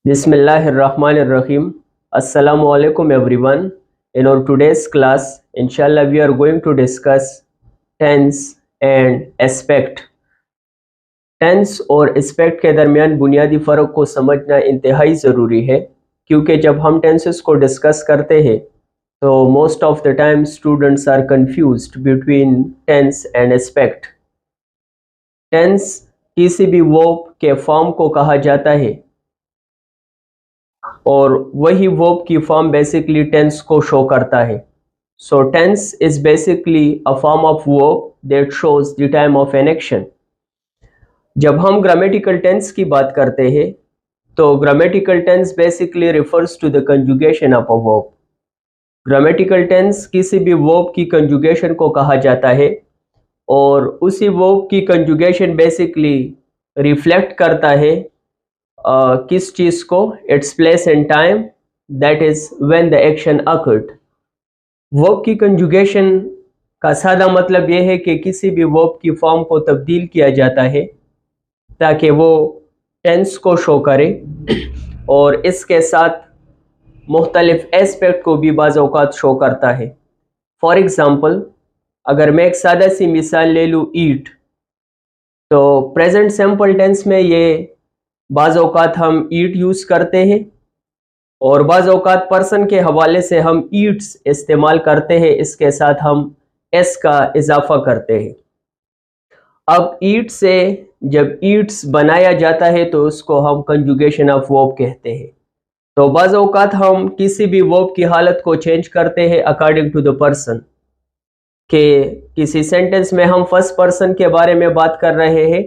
Bismillahirrahmanirrahim. Assalamu alaikum everyone. In our today's class, inshallah, we are going to discuss tense and aspect. Tense और aspect के दरमियान बुनियादी फ़र्क को समझना इंतहाई ज़रूरी है, क्योंकि जब हम टेंसेस को डिस्कस करते हैं तो most of the time students are confused between tense and aspect. Tense किसी भी वर्ब के फॉर्म को कहा जाता है और वही वर्ब की फॉर्म बेसिकली टेंस को शो करता है। So tense is basically a form of verb that shows the time of an action. जब हम ग्रामेटिकल टेंस की बात करते हैं तो grammatical tense basically refers to the conjugation of a verb. Grammatical tense किसी भी वर्ब की कंजुगेशन को कहा जाता है और उसी वर्ब की कंजुगेशन बेसिकली रिफ्लेक्ट करता है किस चीज़ को, its place and time, that is when the action occurred. Verb की कंजुगेशन का सादा मतलब यह है कि किसी भी वर्ब की फॉर्म को तब्दील किया जाता है ताकि वो टेंस को शो करे और इसके साथ मुख्तलिफ एस्पेक्ट को भी बाज़ औक़ात शो करता है। फॉर एग्ज़ाम्पल, अगर मैं एक सादा सी मिसाल ले लूँ ईट, तो प्रेजेंट सिंपल टेंस में ये बाज़ औक़ात हम ईट यूज़ करते हैं और बाज़ औक़ात पर्सन के हवाले से हम ईट्स इस्तेमाल करते हैं, इसके साथ हम एस का इजाफा करते हैं। अब ईट से जब ईट्स बनाया जाता है तो उसको हम कंजुगेशन ऑफ वर्ब कहते हैं। तो बाज़ औक़ात हम किसी भी वर्ब की हालत को चेंज करते हैं अकॉर्डिंग टू द पर्सन। कि किसी सेंटेंस में हम फर्स्ट पर्सन के बारे में बात कर रहे हैं,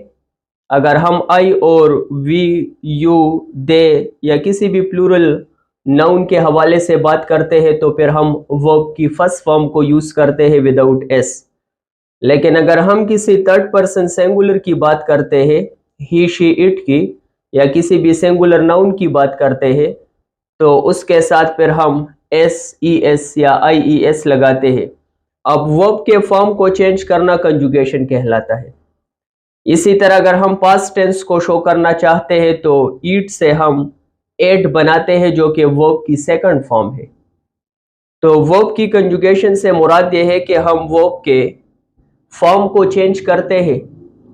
अगर हम आई और वी, यू, दे या किसी भी प्लूरल नाउन के हवाले से बात करते हैं तो फिर हम वर्ब की फर्स्ट फॉर्म को यूज़ करते हैं विदाउट एस। लेकिन अगर हम किसी थर्ड पर्सन सिंगुलर की बात करते हैं, ही, शी, इट की, या किसी भी सिंगुलर नाउन की बात करते हैं तो उसके साथ फिर हम एस, ई एस या आई ई एस लगाते हैं। अब वर्ब के फॉर्म को चेंज करना कंजुगेशन कहलाता है। इसी तरह अगर हम पास्ट टेंस को शो करना चाहते हैं तो ईट से हम एट बनाते हैं जो कि वर्ब की सेकंड फॉर्म है। तो वर्ब की कंजुगेशन से मुराद ये है कि हम वर्ब के फॉर्म को चेंज करते हैं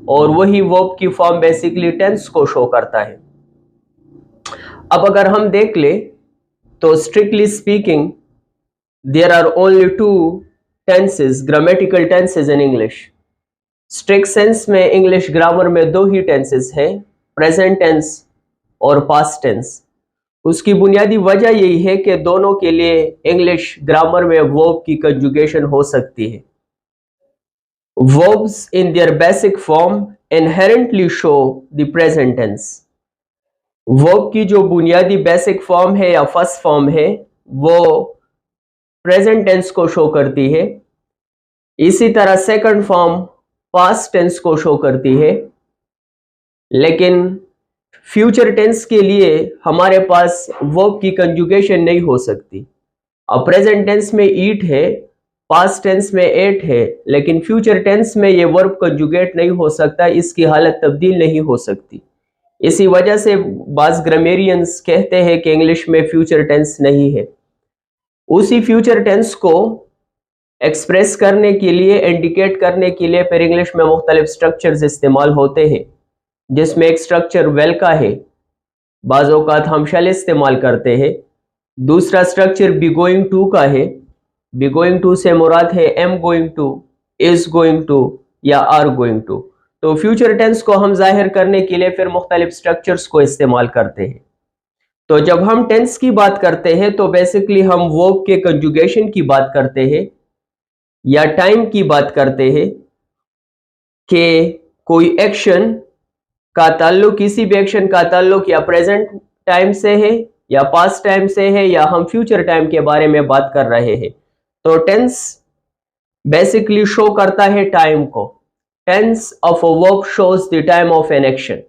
और वही वर्ब की फॉर्म बेसिकली टेंस को शो करता है। अब अगर हम देख ले तो strictly speaking there are only two tenses, grammatical tenses in English. Strict sense में इंग्लिश ग्रामर में दो ही टेंसेस हैं, प्रेजेंट टेंस और पास्ट टेंस। उसकी बुनियादी वजह यही है कि दोनों के लिए इंग्लिश ग्रामर में वर्ब की कंजुगेशन हो सकती है। Verbs in their basic form inherently show the present tense. Verb की जो बुनियादी बेसिक फॉर्म है या फर्स्ट फॉर्म है वो प्रेजेंट टेंस को शो करती है। इसी तरह सेकंड फॉर्म पास्ट टेंस को शो करती है। लेकिन फ्यूचर टेंस के लिए हमारे पास वर्ब की कंजुगेशन नहीं हो सकती। अब प्रेजेंट टेंस में ईट है, पास्ट टेंस में एट है, लेकिन फ्यूचर टेंस में ये वर्ब कंजुगेट नहीं हो सकता, इसकी हालत तब्दील नहीं हो सकती। इसी वजह से बाज़ ग्रामेरियंस कहते हैं कि इंग्लिश में फ्यूचर टेंस नहीं है। उसी फ्यूचर टेंस को एक्सप्रेस करने के लिए, इंडिकेट करने के लिए फिर इंग्लिश में मुख्तलिफ स्ट्रक्चर्स इस्तेमाल होते हैं, जिसमें एक स्ट्रक्चर वेल का है, बाज़ औक़ात हम शैल इस्तेमाल करते हैं। दूसरा स्ट्रक्चर बी गोइंग टू का है। बी गोइंग टू से मुराद है am going to, is going to या आर गोइंग टू। तो फ्यूचर टेंस को हम जाहिर करने के लिए फिर मुख्तलिफ स्ट्रक्चर्स को इस्तेमाल करते हैं। तो जब हम टेंस की बात करते हैं तो बेसिकली हम वर्ब के कंजुगेशन की बात करते हैं या टाइम की बात करते हैं कि कोई एक्शन का ताल्लुक, किसी भी एक्शन का ताल्लुक या प्रेजेंट टाइम से है या पास्ट टाइम से है या हम फ्यूचर टाइम के बारे में बात कर रहे हैं। तो टेंस बेसिकली शो करता है टाइम को। Tense of a verb shows the time of an action.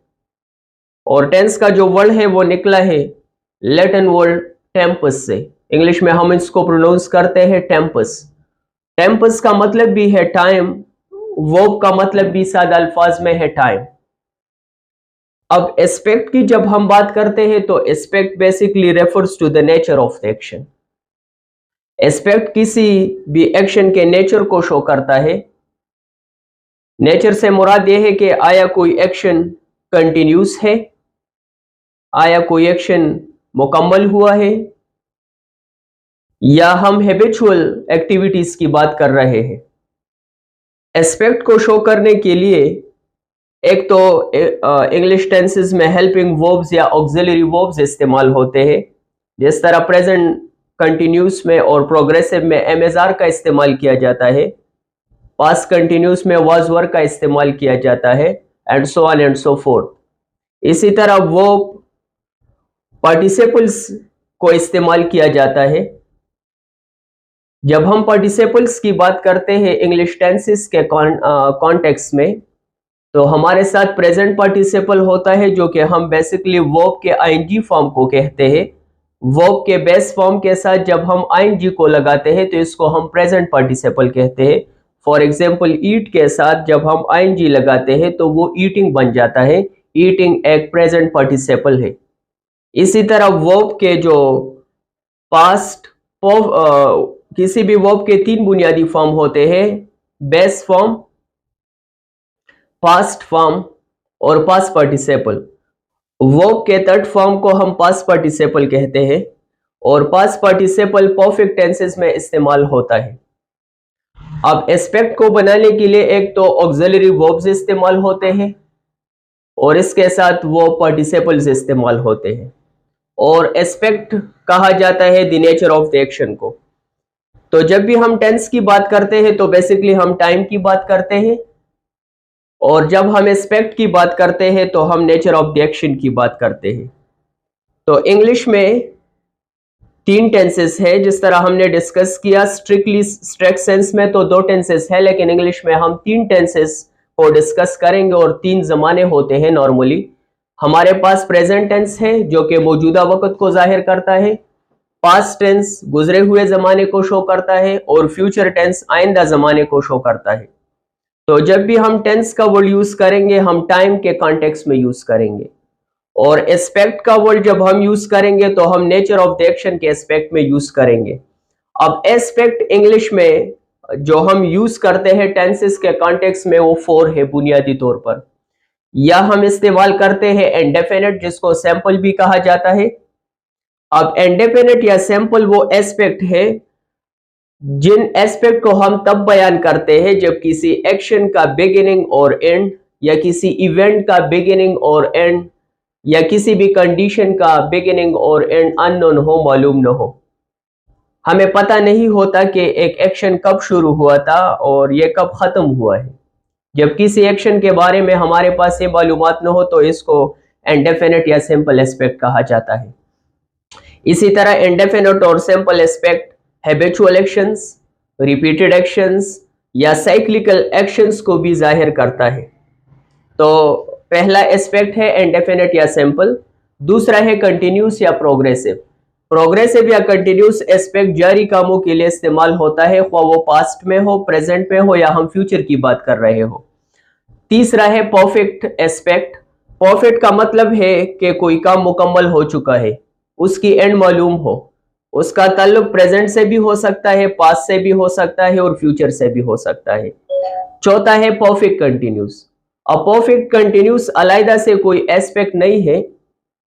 और टेंस का जो वर्ड है वो निकला है लैटिन वर्ड टेम्पस से। इंग्लिश में हम इसको प्रोनाउंस करते हैं टेम्पस। टेम्पस का मतलब भी है टाइम, वर्ब का मतलब भी सादा अल्फाज में है टाइम। अब एस्पेक्ट की जब हम बात करते हैं तो aspect basically refers to the nature of the action. Aspect किसी भी एक्शन के नेचर को शो करता है। नेचर से मुराद यह है कि आया कोई एक्शन कंटिन्यूस है, आया कोई एक्शन मुकम्मल हुआ है, या हम हैबिचुअल एक्टिविटीज की बात कर रहे हैं। एस्पेक्ट को शो करने के लिए एक तो इंग्लिश टेंसेस में हेल्पिंग वर्ब्स या ऑक्सिलरी वर्ब्स इस्तेमाल होते हैं, जिस तरह प्रेजेंट कंटिन्यूस में और प्रोग्रेसिव में एमएसआर का इस्तेमाल किया जाता है, पास्ट कंटिन्यूस में वाज वर का इस्तेमाल किया जाता है, and so on and so fourth. इसी तरह वर्ब पार्टिसिपल्स को इस्तेमाल किया जाता है। जब हम पार्टिसिपल्स की बात करते हैं इंग्लिश टेंसेस के कॉन्टेक्स्ट में, तो हमारे साथ प्रेजेंट पार्टिसिपल होता है, जो कि हम बेसिकली वर्ब के आईएनजी फॉर्म को कहते हैं। वर्ब के बेस फॉर्म के साथ जब हम आईएनजी को लगाते हैं तो इसको हम प्रेजेंट पार्टिसिपल कहते हैं। फॉर एग्जांपल ईट के साथ जब हम आईएनजी लगाते हैं तो वो ईटिंग बन जाता है। ईटिंग एक प्रेजेंट पार्टिसिपल है। इसी तरह वर्ब के जो पास्ट किसी भी वर्ब के तीन बुनियादी फॉर्म होते हैं, बेस फॉर्म, पास्ट फॉर्म और पास्ट पार्टिसिपल। वर्ब के थर्ड फॉर्म को हम पास्ट पार्टिसिपल कहते हैं और पास्ट पार्टिसिपल परफेक्ट टेंसेस में इस्तेमाल होता है। अब एस्पेक्ट को बनाने के लिए एक तो ऑक्सिलरी वर्ब्स इस्तेमाल होते हैं और इसके साथ वर्ब पार्टिसिपल्स इस्तेमाल होते हैं, और एस्पेक्ट कहा जाता है the nature of the action को। तो जब भी हम टेंस की बात करते हैं तो बेसिकली हम टाइम की बात करते हैं, और जब हम एस्पेक्ट की बात करते हैं तो हम नेचर ऑफ द एक्शन की बात करते हैं। तो इंग्लिश में तीन टेंसेस है, जिस तरह हमने डिस्कस किया। स्ट्रिक्टली स्ट्रेक्ट सेंस में तो दो टेंसेस है, लेकिन इंग्लिश में हम तीन टेंसेस को डिस्कस करेंगे और तीन जमाने होते हैं नॉर्मली। हमारे पास प्रेजेंट टेंस है जो कि मौजूदा वक्त को जाहिर करता है, पास्ट टेंस गुजरे हुए जमाने को शो करता है, और फ्यूचर टेंस आइंदा जमाने को शो करता है। तो जब भी हम टेंस का वर्ड यूज करेंगे हम टाइम के कॉन्टेक्स्ट में यूज करेंगे, और एस्पेक्ट का वर्ड जब हम यूज करेंगे तो हम नेचर ऑफ द एक्शन के एस्पेक्ट में यूज करेंगे। अब एस्पेक्ट इंग्लिश में जो हम यूज करते हैं टेंसेस के कॉन्टेक्स्ट में वो फोर है बुनियादी तौर पर। या हम इस्तेमाल करते हैं इंडेफिनिट, जिसको सैंपल भी कहा जाता है। अब इंडेफिनिट या सैंपल वो एस्पेक्ट है जिन एस्पेक्ट को हम तब बयान करते हैं जब किसी एक्शन का बिगिनिंग और एंड, या किसी इवेंट का बिगिनिंग और एंड, या किसी भी कंडीशन का बिगिनिंग और एंड अननोन हो, मालूम न हो। हमें पता नहीं होता कि एक एक्शन कब शुरू हुआ था और ये कब खत्म हुआ है। जब किसी एक्शन के बारे में हमारे पास ये मालूमात न हो तो इसको इंडेफिनिट या सिंपल एस्पेक्ट कहा जाता है। इसी तरह इंडेफिनिट और simple aspect habitual actions, repeated actions या साइक्लिकल एक्शंस को भी जाहिर करता है। तो पहला एस्पेक्ट है इंडेफिनिट या सिंपल, दूसरा है कंटिन्यूस या प्रोग्रेसिव। प्रोग्रेसिव या कंटिन्यूस एस्पेक्ट जारी कामों के लिए इस्तेमाल होता है, ख्वाह वो पास्ट में हो, प्रेजेंट में हो, या हम फ्यूचर की बात कर रहे हो। तीसरा है परफेक्ट एस्पेक्ट। परफेक्ट का मतलब है कि कोई काम मुकम्मल हो चुका है, उसकी एंड मालूम हो, उसका ताल्लुक प्रेजेंट से भी हो सकता है, पास्ट से भी हो सकता है और फ्यूचर से भी हो सकता है। चौथा है परफेक्ट कंटिन्यूस। अब परफेक्ट कंटिन्यूस अलग से कोई एस्पेक्ट नहीं है,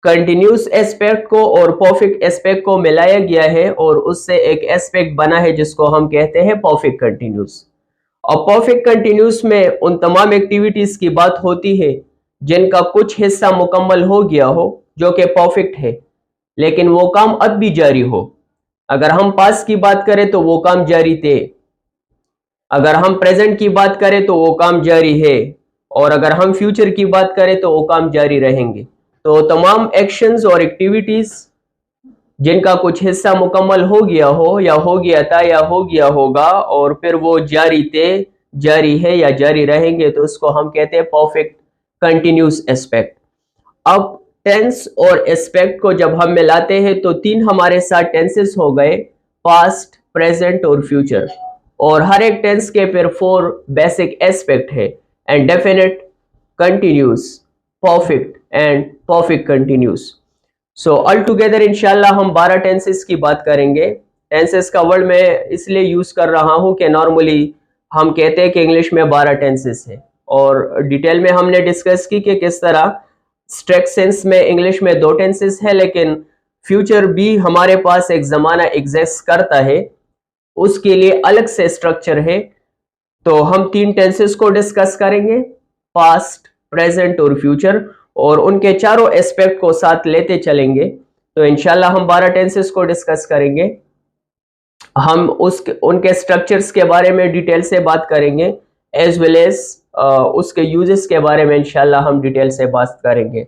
कंटिन्यूस एस्पेक्ट को और परफेक्ट एस्पेक्ट को मिलाया गया है और उससे एक एस्पेक्ट बना है जिसको हम कहते हैं परफेक्ट कंटिन्यूस। और परफेक्ट कंटिन्यूस में उन तमाम एक्टिविटीज की बात होती है जिनका कुछ हिस्सा मुकम्मल हो गया हो, जो कि परफेक्ट है, लेकिन वो काम अब भी जारी हो। अगर हम पास्ट की बात करें तो वो काम जारी थे, अगर हम प्रेजेंट की बात करें तो वो काम जारी है, और अगर हम फ्यूचर की बात करें तो वो काम जारी रहेंगे। तो तमाम एक्शंस और एक्टिविटीज जिनका कुछ हिस्सा मुकम्मल हो गया हो, या हो गया था, या हो गया होगा, और फिर वो जारी थे, जारी है या जारी रहेंगे, तो उसको हम कहते हैं परफेक्ट कंटिन्यूस एस्पेक्ट। अब टेंस और एस्पेक्ट को जब हम मिलाते हैं तो तीन हमारे साथ टेंसेस हो गए, पास्ट, प्रेजेंट और फ्यूचर, और हर एक टेंस के फिर फोर बेसिक एस्पेक्ट है, indefinite, continuous, perfect and perfect continuous. So all together इंशाल्लाह हम 12 टेंसेस की बात करेंगे। टेंसेस का वर्ड मैं इसलिए यूज कर रहा हूं कि नॉर्मली हम कहते हैं कि इंग्लिश में 12 टेंसेस है, और डिटेल में हमने डिस्कस की कि किस तरह स्ट्रेट सेंस में इंग्लिश में 2 टेंसेस है, लेकिन फ्यूचर भी हमारे पास एक जमाना एग्जिस्ट करता है, उसके लिए अलग से स्ट्रक्चर है। तो हम 3 टेंसेस को डिस्कस करेंगे, पास्ट, प्रेजेंट और फ्यूचर, और उनके चारों एस्पेक्ट को साथ लेते चलेंगे। तो इंशाल्लाह हम 12 टेंसेस को डिस्कस करेंगे। हम उनके स्ट्रक्चर्स के बारे में डिटेल से बात करेंगे, एज वेल एज उसके यूजेस के बारे में इंशाल्लाह हम डिटेल से बात करेंगे।